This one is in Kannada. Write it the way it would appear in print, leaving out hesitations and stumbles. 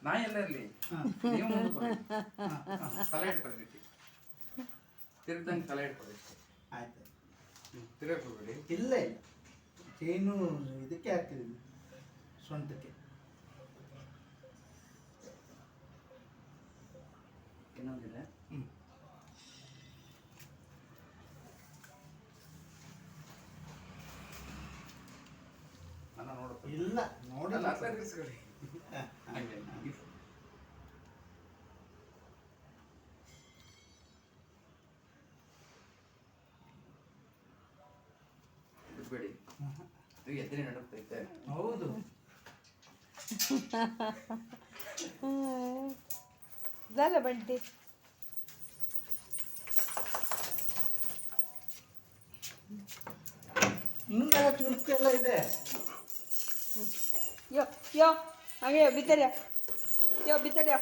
ನಾ ಎಲ್ಲ ಇರಲಿ, ನೀವು ಮುಂದಕ್ಕೆ ಬರ್ರಿ. ತಲೆ ಹಿಡ್ಕೊಳ್ರಿ, ತಿರ್ಗಂಗೆ ತಲೆ ಹಿಡ್ಕೊಳ್ರಿ. ಆಯ್ತು. ತಿರ್ಗಕ್ಕೆ ಹೋಗ್ಬೇಡಿ. ಇಲ್ಲ ಇಲ್ಲ, ಚೈನು ಇದಕ್ಕೆ ಹಾಕ್ತಿದ್ದೀವಿ, ಸೊಂಟಕ್ಕೆ. ಇನ್ನೊಂದಿಲ್ಲ. ಅಣ್ಣ ನೋಡಪ್ಪ. ಇಲ್ಲ ನೋಡಿ, ಅಲ್ಲ, ಅರ್ಥ ಇರಿಸ್ಕೊಳ್ಳಿ. ಹಂಗೆ ಬಿಡ್ಬೇಡಿ. ಇದು ಎದ್ದರೆ ನಡುತ್ತೈತೆ. ಹೌದು. झालं बंटी. ಇನ್ನೆಲ್ಲ ಚುರುಕೆಲ್ಲ ಇದೆ. यो यो आम्ही भितर या, यो भितर या.